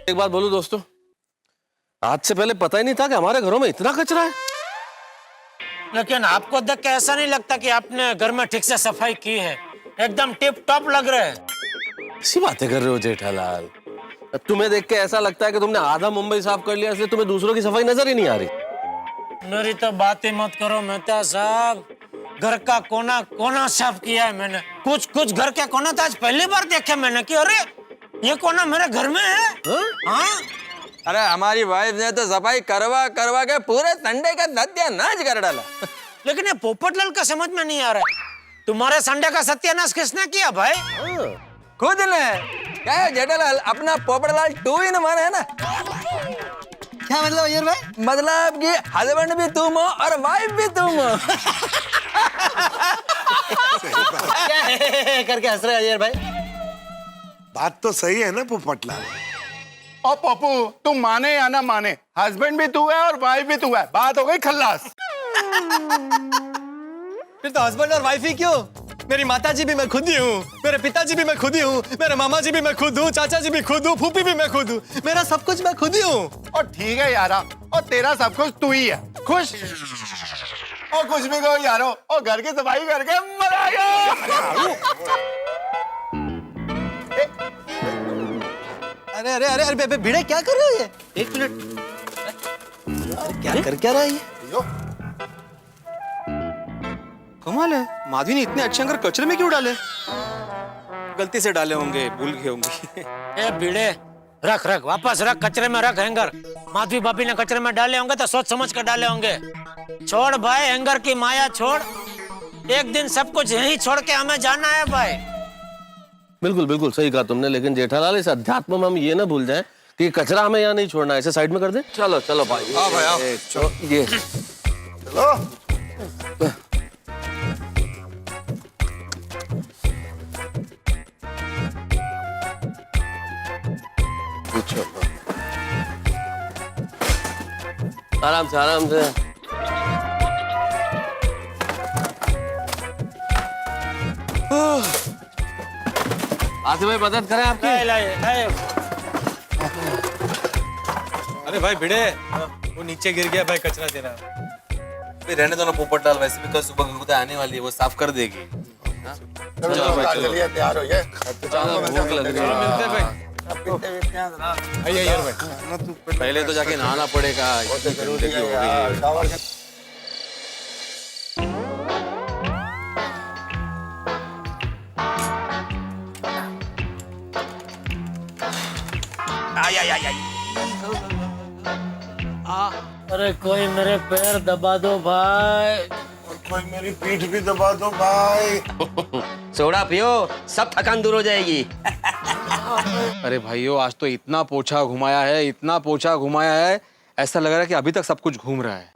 एक बात बोलूं दोस्तों, आज से पहले पता ही नहीं था कि हमारे घरों में इतना कचरा है। लेकिन आपको देख के ऐसा नहीं लगता कि आपने घर में ठीक से सफाई की है? एकदम टिप टॉप लग रहे हैं। ऐसी बातें कर रहे हो जेठालाल, तुम्हें देख के ऐसा लगता है कि तुमने आधा मुंबई साफ कर लिया, इसलिए तुम्हें दूसरों की सफाई नजर ही नहीं आ रही। मेरी तो बात ही मत करो मेहता साहब, घर का कोना कोना साफ किया है मैंने। कुछ घर के कोना तो आज पहली बार देखे मैंने कि अरे ये कोना मेरे घर में है। हाँ? अरे हमारी वाइफ ने तो सफाई करवा करवा के पूरे संडे का सत्यानाश कर डाला। लेकिन ये पोपटलाल का समझ में नहीं आ रहा है, तुम्हारे संडे का सत्यानाश किसने किया भाई? खुद ने। क्या है जेठालाल, अपना पोपटलाल 2 in 1 है ना। क्या मतलब अय्यर भाई? मतलब कि हस्बैंड भी तुम हो और वाइफ भी तुम हो। क्या है करके हंस रहे अय्यर भाई? बात तो सही है ना पोपटलाल। और पप्पू, तुम माने या ना माने, हस्बैंड भी तू है और वाइफ भी तू है, बात हो गई खल्लास। फिर तो हस्बैंड और वाइफ ही क्यों? मेरी माताजी भी मैं खुद ही हूँ, मेरे पिताजी भी मैं खुद ही हूँ, मेरे मामा जी भी मैं खुद हूँ, चाचा जी भी खुद हूँ, फूफी भी मैं खुद हूँ, मेरा सब कुछ मैं खुद ही हूँ। और ठीक है यारा, और तेरा सब कुछ तू ही है। खुश और कुछ भी कहो यारो, और घर की सफाई करके मजा आएगा। अरे अरे अरे अरे भिड़े क्या कर रहे हो ये? एक मिनट, क्या कर क्या रहा है ये? कमाल है, माधवी ने इतने अच्छे अंगर कचरे में क्यों डाले? गलती से डाले होंगे, भूल गए होंगे। ए भिड़े, रख वापस रख, कचरे में रख हैंगर। माधवी भाभी ने कचरे में डाले होंगे तो सोच समझ कर डाले होंगे। छोड़ भाई हैंगर की माया छोड़, एक दिन सब कुछ यहीं छोड़ के हमें जाना है भाई। बिल्कुल बिल्कुल सही कहा तुमने, लेकिन जेठालाल इस अध्यात्म में हम ये ना भूल जाएं कि कचरा हमें यहाँ नहीं छोड़ना है, इसे साइड में कर दे। चलो चलो भाई, आओ भाई, आओ। ये चलो आराम से आराम से। आसिफ भाई मदद करें आपकी। अरे भाई भिड़े, वो नीचे गिर गया भाई, कचरा दे रहा। रहने दो ना पोपटलाल, वैसे भी कल सुबह गंगूता आने वाली है, वो साफ कर देगी। चलो भाई, चलिए तैयार हो गए। भूख लग रही है। मिलते हैं भाई। आइए यार भाई, पहले तो जाके नहाना पड़ेगा, इतनी गंदगी हो गई है। अरे कोई मेरे पैर दबा दो भाई। और कोई मेरी पीठ भी दबा दो भाई। सोडा पियो, सब थकान दूर हो जाएगी। अरे भाइयों, आज तो इतना पोछा घुमाया है, इतना पोछा घुमाया है, ऐसा लग रहा है कि अभी तक सब कुछ घूम रहा है।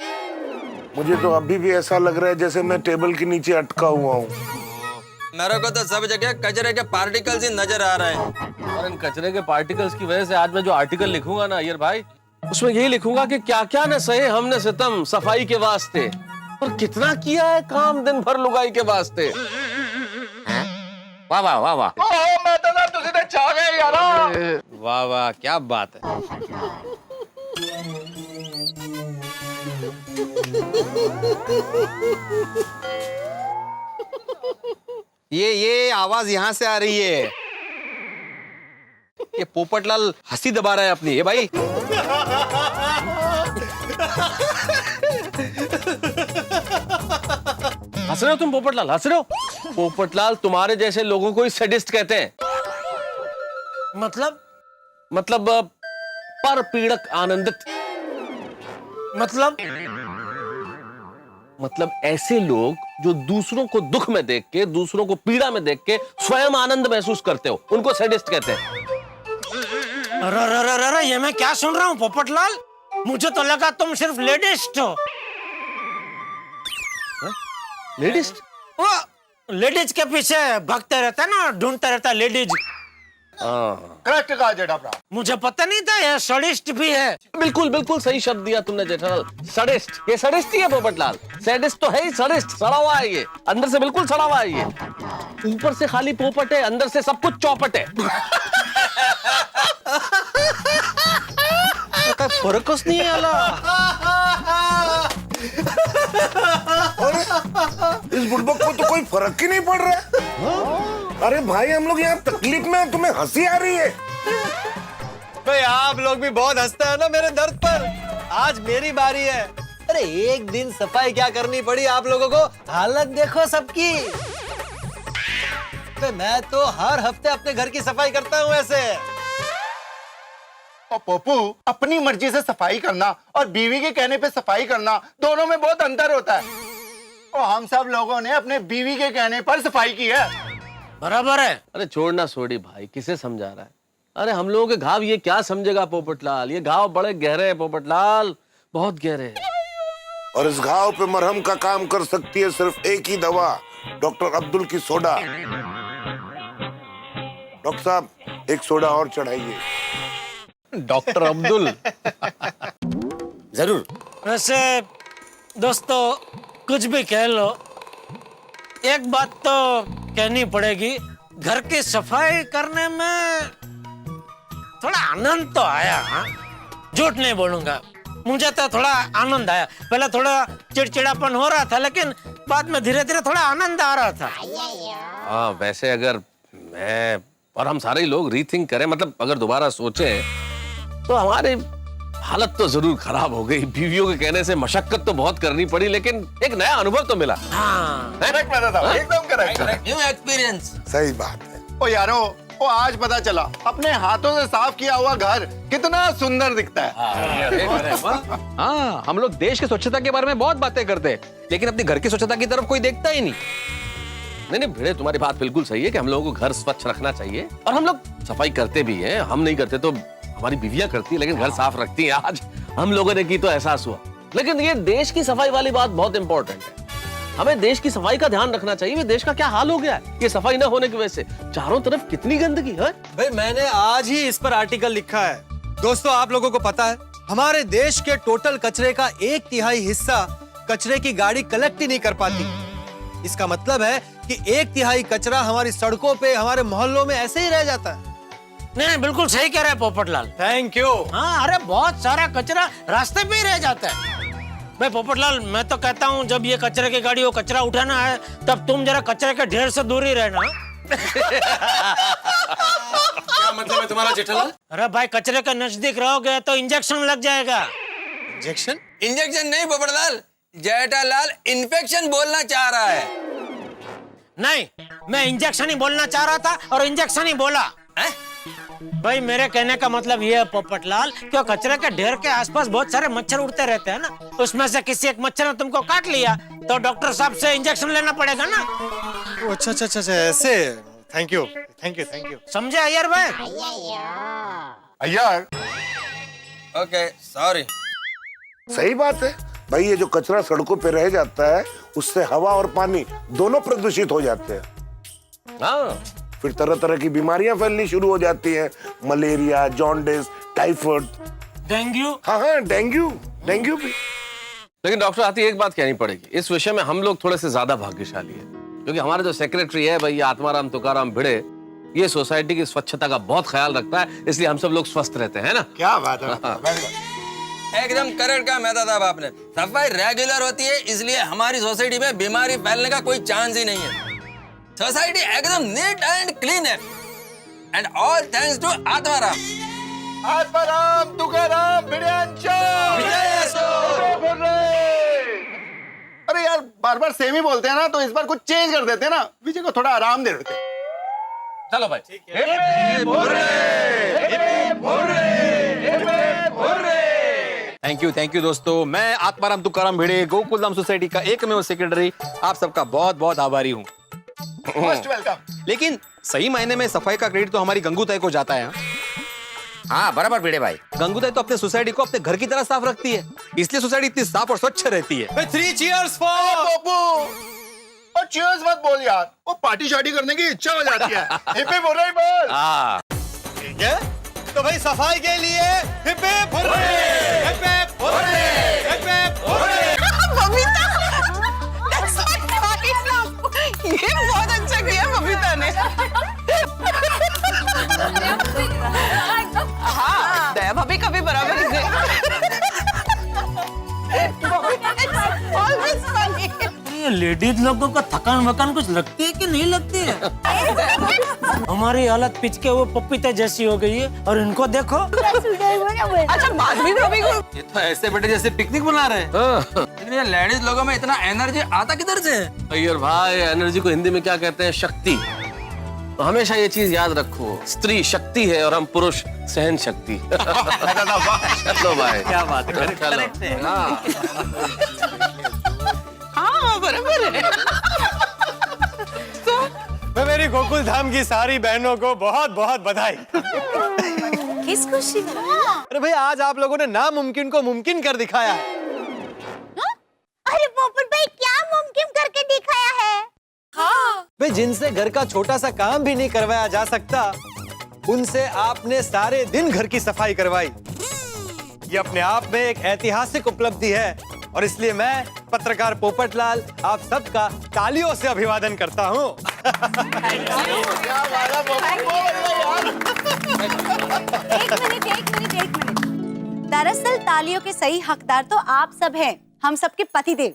मुझे तो अभी भी ऐसा लग रहा है जैसे मैं टेबल के नीचे अटका हुआ हूँ। मेरे को तो सब जगह कचरे के पार्टिकल्स ही नजर आ रहे हैं। और इन कचरे के पार्टिकल्स की वजह से आज मैं जो आर्टिकल लिखूंगा ना अय्यर भाई, उसमें यही लिखूंगा कि क्या क्या न सहे हमने सितम सफाई के वास्ते, और कितना किया है काम दिन भर लुगाई के वास्ते। वाह वाह वाह वाह, मैं तो ना तुझे चाह गए यारा। वाह वाह, क्या बात है। ये आवाज यहाँ से आ रही है। ये पोपटलाल हंसी दबा रहा है अपनी। ये भाई हंस रहे हो तुम पोपटलाल, हंस रहे हो? पोपटलाल, तुम्हारे जैसे लोगों को ही सैडिस्ट कहते हैं। मतलब पर पीड़क आनंदित। मतलब ऐसे लोग जो दूसरों को दुख में देख के, दूसरों को पीड़ा में देख के स्वयं आनंद महसूस करते हो, उनको सैडिस्ट कहते हैं। अरे ये मैं क्या सुन रहा हूँ पोपटलाल? मुझे तो लगा तुम सिर्फ लेडिस्ट हो। लेडिस्ट? वो लेडीज के पीछे भागते रहता है ना, ढूंढता रहता है लेडीज। करेक्ट कहा जेठा। मुझे पता नहीं था ये सडिस्ट भी है। बिल्कुल बिल्कुल सही शब्द दिया तुमने जेठालाल, सडिस्ट। ये सडिस्ट ही है पोपटलाल, सैडिस्ट तो है ही, सडिस्ट सड़ा हुआ है ये, अंदर से बिल्कुल सड़ा हुआ है ये। ऊपर से खाली पोपट है, अंदर से सब कुछ चौपट है। फरकच नहीं आला। इस बुड़बक को तो कोई फर्क ही नहीं पड़ रहा। अरे भाई हम लोग यहाँ तकलीफ में हैं, तुम्हें हंसी आ रही है। भाई आप लोग भी बहुत हंसते हैं ना मेरे दर्द पर। आज मेरी बारी है। अरे एक दिन सफाई क्या करनी पड़ी आप लोगों को, हालत देखो सबकी। मैं तो हर हफ्ते अपने घर की सफाई करता हूँ ऐसे। और पप्पू, अपनी मर्जी से सफाई करना और बीवी के कहने पे सफाई करना, दोनों में बहुत अंतर होता है। और हम सब लोगों ने अपने बीवी के कहने पर सफाई की है। बराबर है। अरे छोड़ना सोडी भाई, किसे समझा रहा है? अरे हम लोगों के घाव ये क्या समझेगा पोपटलाल, ये घाव बड़े गहरे हैं पोपटलाल, बहुत गहरे हैं। और इस घाव पे मरहम का काम कर सकती है सिर्फ एक ही दवा, डॉक्टर अब्दुल की सोडा। डॉक्टर साहब एक सोडा और चढ़ाइए। डॉक्टर अब्दुल। जरूर। वैसे दोस्तों कुछ भी कह लो, एक बात तो कहनी पड़ेगी, घर की सफाई करने में थोड़ा आनंद तो आया। हाँ, झूठ नहीं बोलूंगा, मुझे तो थोड़ा आनंद आया। पहले थोड़ा चिड़चिड़ापन हो रहा था, लेकिन बाद में धीरे धीरे थोड़ा आनंद आ रहा था। हाँ वैसे अगर मैं और हम सारे लोग रीथिंक करें, मतलब अगर दोबारा सोचें, तो हमारी हालत तो जरूर खराब हो गई। बीवियों के कहने से मशक्कत तो बहुत करनी पड़ी, लेकिन एक नया अनुभव तो मिला। हाँ करेक्ट बता था, एकदम करेक्ट। New experience. सही बात है। ओ यारो, वो आज पता चला अपने हाथों से साफ किया हुआ घर कितना सुंदर दिखता है। हाँ, हम लोग देश की स्वच्छता के बारे में बहुत बातें करते हैं, लेकिन अपने घर की स्वच्छता की तरफ कोई देखता ही नहीं। नहीं भिड़े, तुम्हारी बात बिल्कुल सही है कि हम लोगों को घर स्वच्छ रखना चाहिए, और हम लोग सफाई करते भी हैं। हम नहीं करते तो हमारी बीवियां करती है, लेकिन घर साफ रखती हैं। आज हम लोगों ने की तो एहसास हुआ। लेकिन ये देश की सफाई वाली बात बहुत इंपॉर्टेंट है। हमें देश की सफाई का ध्यान रखना चाहिए। देश का क्या हाल हो गया है ये सफाई न होने की वजह से। चारों तरफ कितनी गंदगी है। भाई मैंने आज ही इस पर आर्टिकल लिखा है। दोस्तों आप लोगों को पता है, हमारे देश के टोटल कचरे का 1/3 हिस्सा कचरे की गाड़ी कलेक्ट ही नहीं कर पाती। इसका मतलब है कि 1/3 कचरा हमारी सड़कों पे, हमारे मोहल्लों में ऐसे ही रह जाता है। नहीं, बिल्कुल सही कह रहे हैं पोपटलाल। Thank you. हाँ, अरे बहुत सारा कचरा रास्ते पे ही रह जाता है। भाई पोपटलाल, मैं तो कहता हूँ जब ये कचरे की गाड़ी वो कचरा उठाना है, तब तुम जरा कचरे के ढेर से दूर ही रहना। क्या मतलब है तुम्हारा जेठालाल? अरे भाई कचरे के नजदीक रहोगे तो इंजेक्शन लग जाएगा। इंजेक्शन? इंजेक्शन नहीं पोपटलाल, जेठालाल इन्फेक्शन बोलना चाह रहा है। नहीं, मैं इंजेक्शन ही बोलना चाह रहा था और इंजेक्शन ही बोला। हैं? भाई मेरे कहने का मतलब ये है पोपटलाल, क्यों कचरे के ढेर के आसपास बहुत सारे मच्छर उड़ते रहते हैं ना, उसमें से किसी एक मच्छर ने तुमको काट लिया तो डॉक्टर साहब से इंजेक्शन लेना पड़ेगा ना। अच्छा ऐसे। Thank you. समझे अय्यर भाई? यार ओके सॉरी। सही बात है भाई, ये जो कचरा सड़कों पे रह जाता है उससे हवा और पानी दोनों प्रदूषित हो जाते हैं। हाँ, फिर तरह तरह की बीमारियां फैलनी शुरू हो जाती हैं, मलेरिया, जॉन्डिस, टाइफाइड, डेंगू। हाँ डेंगू भी। लेकिन डॉक्टर आती एक बात कहनी पड़ेगी, इस विषय में हम लोग थोड़े से ज्यादा भाग्यशाली है, क्योंकि हमारे जो सेक्रेटरी है भैया आत्माराम तुकाराम भिड़े, ये सोसाइटी की स्वच्छता का बहुत ख्याल रखता है, इसलिए हम सब लोग स्वस्थ रहते हैं ना। क्या बात है। एकदम करेक्ट कहा मेहता साहब आपने। सफाई रेगुलर होती है, इसलिए हमारी सोसाइटी में बीमारी फैलने का कोई चांस ही नहीं है। सोसाइटी एकदम नीट एंड क्लीन है, and all thanks to Atmaram Tukaram अरे यार बार बार सेम ही बोलते हैं ना, तो इस बार कुछ चेंज कर देते हैं ना, विजय को थोड़ा आराम दे देते हैं। चलो भाई। थैंक यू दोस्तों। मैं आत्माराम तुकाराम भिड़े, गोकुलधाम सोसाइटी का एकमेव सेक्रेटरी, आप सबका बहुत बहुत आभारी हूँ। Most welcome. लेकिन सही मायने में सफाई का क्रेडिट तो हमारी गंगूताई को जाता है। हाँ बराबर भिड़े भाई। गंगूताई तो अपने सोसाइटी को अपने घर की तरह साफ रखती है, इसलिए सोसाइटी इतनी साफ और स्वच्छ रहती है। 3 cheers for पप्पू, और चीयर्स मत बोल यार, वो पार्टी शार्टी करने की इच्छा हो जाती है। हिप हिप हुर्रे बोल। ठीक है, तो भाई सफाई के लिए hip hip hurray, hip hip hurray, hip hip hurray. Babita, that's not right now. ये बहुत अच्छा किया बबीता ने। हाँ, दया भाभी का भी बराबर ही लेडीज लोगों को थकान वकान कुछ लगती है कि नहीं लगती है? हमारी हालत पिचके वो पपीते जैसी हो गई है और इनको देखो। अच्छा माधवी भाभी को ये तो ऐसे बेटे जैसे पिकनिक बना रहे हैं। लेकिन ये लेडीज लोगों में इतना एनर्जी आता किधर से है? अय्यर भाई, एनर्जी को हिंदी में क्या कहते हैं? शक्ति। तो हमेशा ये चीज याद रखो, स्त्री शक्ति है और हम पुरुष सहन शक्ति। चलो भाई, क्या बात है, करेक्ट है। हाँ। हाँ बराबर है। मैं मेरी गोकुल धाम की सारी बहनों को बहुत बहुत बधाई। किस खुशी में? अरे भाई, आज आप लोगों ने नामुमकिन को मुमकिन कर दिखाया है। अरे पोपट भाई, क्या मुमकिन करके दिखाया है? हाँ भाई, जिनसे घर का छोटा सा काम भी नहीं करवाया जा सकता, उनसे आपने सारे दिन घर की सफाई करवाई। ये अपने आप में एक ऐतिहासिक उपलब्धि है और इसलिए मैं पत्रकार पोपटलाल आप सबका तालियों से अभिवादन करता हूँ। एक मिनट। दरअसल तालियों के सही हकदार तो आप सब हैं, हम सबके पतिदेव।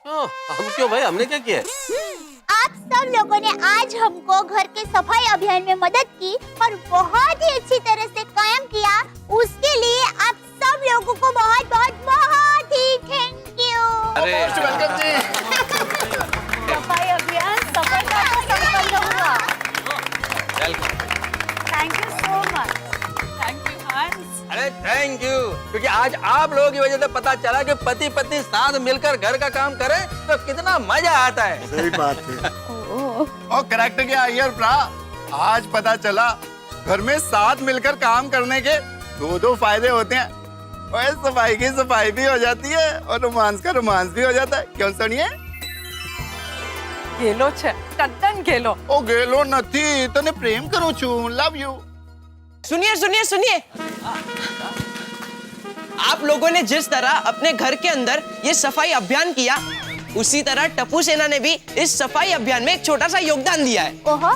क्यों? हम क्यों भाई? हमने क्या किया? आप सब लोगों ने आज हमको घर के सफाई अभियान में मदद की और बहुत ही अच्छी तरह से कायम किया। उसके लिए आप सब लोगों को बहुत ही थैंक यू। अरे सफाई अभियान सफलतापूर्वक संपन्न हुआ। Thank you so much. Thank you हंस। अरे थैंक यू, क्योंकि आज आप लोगों की वजह से पता चला कि पति पत्नी साथ मिलकर घर का काम करें तो कितना मजा आता है। सही बात है। और करेक्ट क्या यार ब्रा, आज पता चला घर में साथ मिलकर काम करने के दो फायदे होते हैं। और सफाई की सफाई भी हो जाती है और रोमांस का रोमांस भी हो जाता है। क्यों सुनिए? गेलो छे टट्टन गेलो। ओ गेलो नथी, तने प्रेम करो छू, लव यू। सुनिए आप लोगों ने जिस तरह अपने घर के अंदर ये सफाई अभियान किया, उसी तरह टप्पू सेना ने भी इस सफाई अभियान में एक छोटा सा योगदान दिया है। ओहो,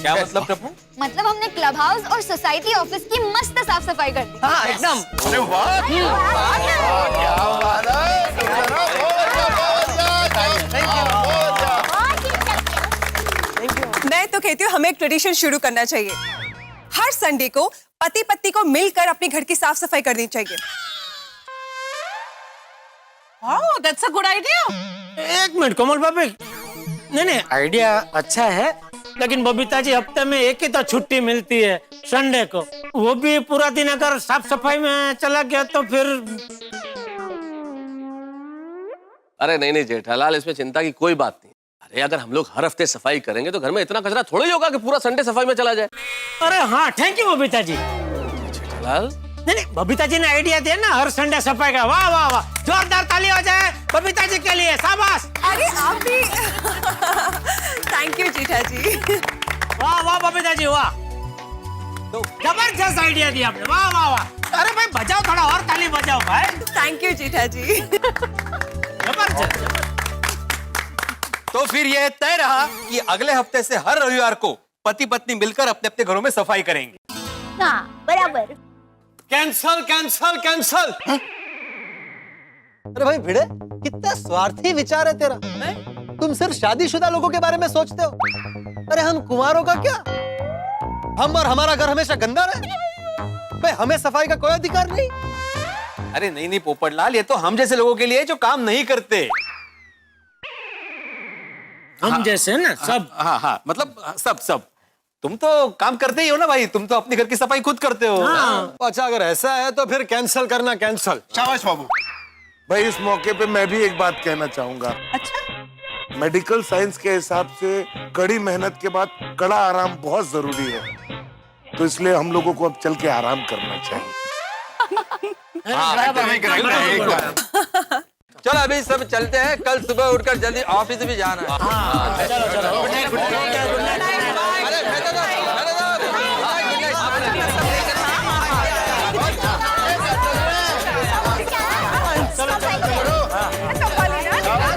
क्या मतलब टप्पू? मतलब हमने क्लब हाउस और सोसाइटी ऑफिस की मस्त साफ सफाई कर दी। हाँ एकदम। अरे वाह, क्या बात है। मैं तो कहती हूँ हमें एक ट्रेडिशन शुरू करना चाहिए। हर संडे को पति पत्नी को मिलकर अपने घर की साफ सफाई करनी चाहिए। Wow, that's a good idea. एक मिनट कोमल भाभी, नहीं आइडिया अच्छा है, लेकिन बबीता जी हफ्ते में एक ही तो छुट्टी मिलती है, संडे को। वो भी पूरा दिन अगर साफ सफाई में चला गया तो फिर। अरे नहीं जेठालाल, इसमें चिंता की कोई बात नहीं। अरे अगर हम लोग हर हफ्ते सफाई करेंगे तो घर में इतना कचरा थोड़ा ही होगा कि पूरा संडे सफाई में चला जाए। अरे हाँ, थैंक यू बबीता जी। जेठालाल, नहीं बबीता जी ने आइडिया दिया ना हर संडे सफाई का। वाह वाह वाह, जोरदार ताली हो जाए बबीता जी के लिए, शाबाश। अरे आप भी। थैंक यू जीठा जी। वाह वाह बबीता जी वाह, तो जबरदस्त आइडिया दिया आपने। वाह वाह वाह, अरे भाई बजाओ, थोड़ा और ताली बजाओ भाई। थैंक यू जीठा जी। जबरदस्त। तो फिर ये तय रहा कि अगले हफ्ते से हर रविवार को पति पत्नी मिलकर अपने अपने घरों में सफाई करेंगे। हाँ बराबर। Cancel cancel cancel. अरे भाई भिड़े, कितना स्वार्थी विचार है तेरा। तुम सिर्फ शादीशुदा लोगों के बारे में सोचते हो। अरे हम कुंवारों का क्या? हम और हमारा घर हमेशा गंदा रहे। भाई हमें सफाई का कोई अधिकार नहीं। अरे नहीं पोपटलाल, ये तो हम जैसे लोगों के लिए जो काम नहीं करते। हम जैसे ना सब। हाँ मतलब सब तुम तो काम करते ही हो ना भाई, तुम तो अपने घर की सफाई खुद करते हो। अच्छा अगर ऐसा है तो फिर कैंसल करना कैंसल। शाबाश बाबू। भाई इस मौके पे मैं भी एक बात कहना चाहूंगा। अच्छा, मेडिकल साइंस के हिसाब से कड़ी मेहनत के बाद कड़ा आराम बहुत जरूरी है, तो इसलिए हम लोगों को अब चल के आराम करना चाहिए। चलो अभी सब चलते हैं, कल सुबह उठकर जल्दी ऑफिस भी जाना है। अरे भेजो दो, हाय, गुड नाइट।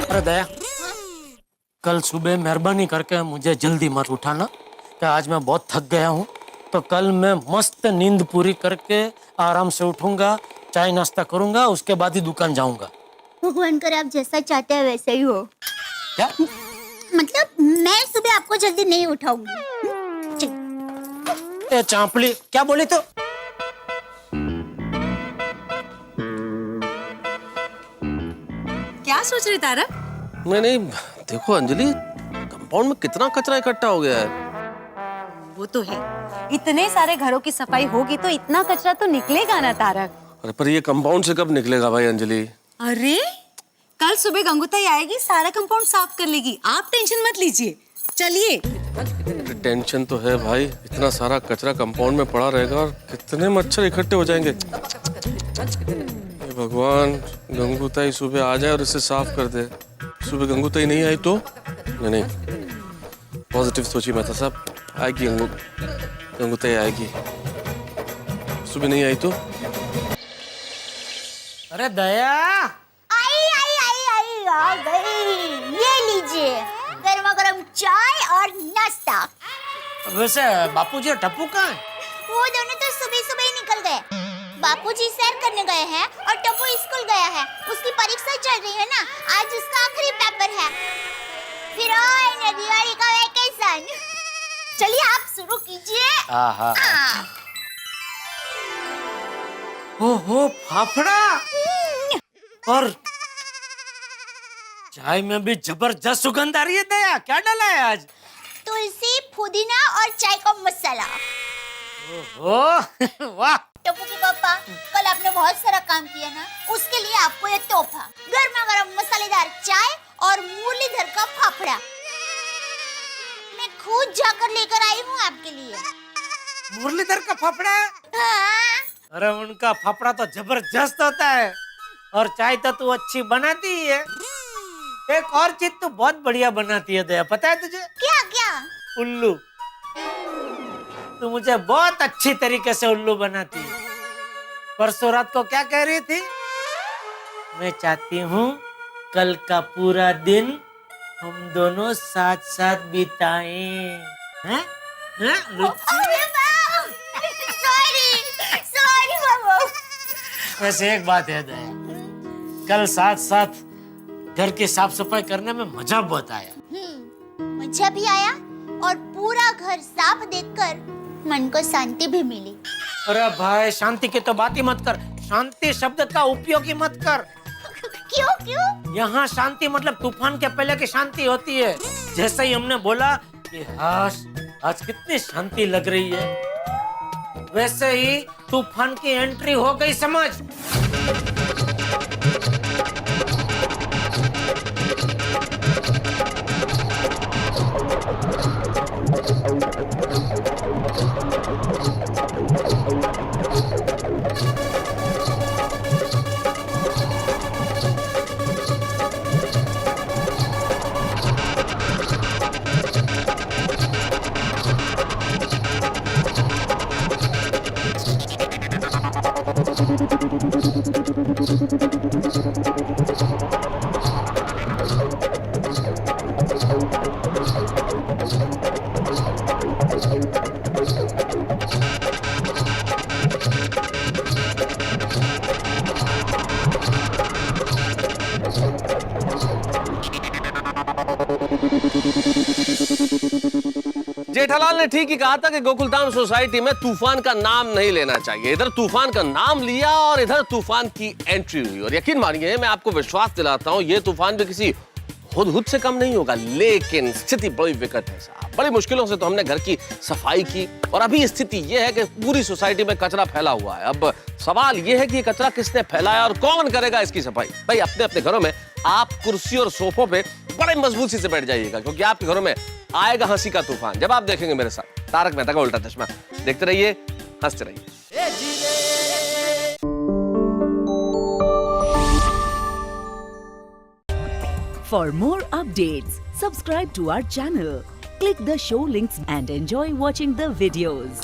अरे दया, कल सुबह मेहरबानी करके मुझे जल्दी मत उठाना, कि आज मैं बहुत थक गया हूँ। तो कल मैं मस्त नींद पूरी करके आराम से उठूंगा, चाय नाश्ता करूंगा, उसके बाद ही दुकान जाऊंगा। भगवान करे आप जैसा चाहते हैं वैसे ही हो। क्या? मतलब मैं सुबह आपको जल्दी नहीं उठाऊंगी। चल। ए चांपली, क्या बोली तो? क्या सोच रहे तारक? नहीं, देखो अंजलि, कंपाउंड में कितना कचरा इकट्ठा हो गया है। वो तो है, इतने सारे घरों की सफाई होगी तो इतना कचरा तो निकलेगा ना तारक। अरे पर ये कंपाउंड से कब निकलेगा भाई अंजलि? अरे कल सुबह गंगूताई आएगी, सारा कंपाउंड साफ कर लेगी, आप टेंशन मत लीजिए। चलिए। टेंशन तो है भाई, इतना सारा कचरा कंपाउंड में पड़ा रहेगा और कितने मच्छर इकट्ठे हो जाएंगे। भगवान, गंगूताई सुबह आ जाए और इसे साफ कर दे। सुबह गंगूताई नहीं आई तो? नहीं, पॉजिटिव सोचिए मेहता साहब, आएगी गंगूताई आएगी। सुबह नहीं आई तो? अरे दया, आई आ गई। ये लीजिए गर्मा गर्म चाय और नाश्ता। वैसे बापूजी और टप्पू कहाँ है? वो दोनों तो सुबह सुबह ही निकल गए। बापूजी सैर करने गए हैं और टप्पू स्कूल गया है। उसकी परीक्षा चल रही है ना, आज उसका आखिरी पेपर है। फिर आएंगे दिवाली का वेकेशन। चलिए आप शुरू कीजिए। ओहो, फाफड़ा और चाय में भी जबरदस्त सुगंध आ रही है। दया, क्या डाला है आज? तुलसी, पुदीना और चाय का मसाला। ओह वाह। टप्पू के पापा, कल आपने बहुत सारा काम किया ना, उसके लिए आपको ये तोहफा, गर्मा गर्म मसालेदार चाय और मुरलीधर का फाफड़ा। मैं खुद जाकर लेकर आई हूँ आपके लिए। मुरलीधर का फाफड़ा? हाँ। अरे उनका फाफड़ा तो जबरदस्त होता है, और चाय तो तू अच्छी बनाती ही है। एक और चीज तू बहुत बढ़िया बनाती है दया, पता है तुझे? क्या क्या? उल्लू। तू मुझे बहुत अच्छी तरीके से उल्लू बनाती है। परसों रात को क्या कह रही थी? मैं चाहती हूँ कल का पूरा दिन हम दोनों साथ साथ बिताएं। हैं? सॉरी बाबू। वैसे एक बात है दया, कल साथ साथ घर की साफ सफाई करने में मजा बहुत आया। मजा भी आया और पूरा घर साफ देखकर मन को शांति भी मिली। अरे भाई, शांति की तो बात ही मत कर, शांति शब्द का उपयोग ही मत कर। क्यों? यहाँ शांति मतलब तूफान के पहले की शांति होती है। जैसे ही हमने बोला कि आज कितनी शांति लग रही है, वैसे ही तूफान की एंट्री हो गई, समझ। जेठालाल ने ठीक ही कहा था कि गोकुलधाम सोसाइटी में तूफान का नाम नहीं लेना चाहिए। इधर तूफान का नाम लिया और इधर तूफान की एंट्री हुई, और यकीन मानिए मैं आपको विश्वास दिलाता हूं ये तूफान भी किसी हुदहुद से कम नहीं होगा। लेकिन स्थिति बड़ी विकट है साहब। बड़ी मुश्किलों से तो हमने घर की सफाई की, और अभी स्थिति यह है कि पूरी सोसाइटी में कचरा फैला हुआ है। अब सवाल यह है कि ये कचरा किसने फैलाया और कौन करेगा इसकी सफाई। भाई अपने अपने घरों में आप कुर्सी और सोफों पे बड़े मजबूती से बैठ जाइएगा, क्योंकि आपके घरों में आएगा हंसी का तूफान जब आप देखेंगे मेरे साथ तारक मेहता का उल्टा चश्मा। देखते रहिए, हंसते रहिए। For more updates, subscribe to our channel, click the show links and enjoy watching the videos.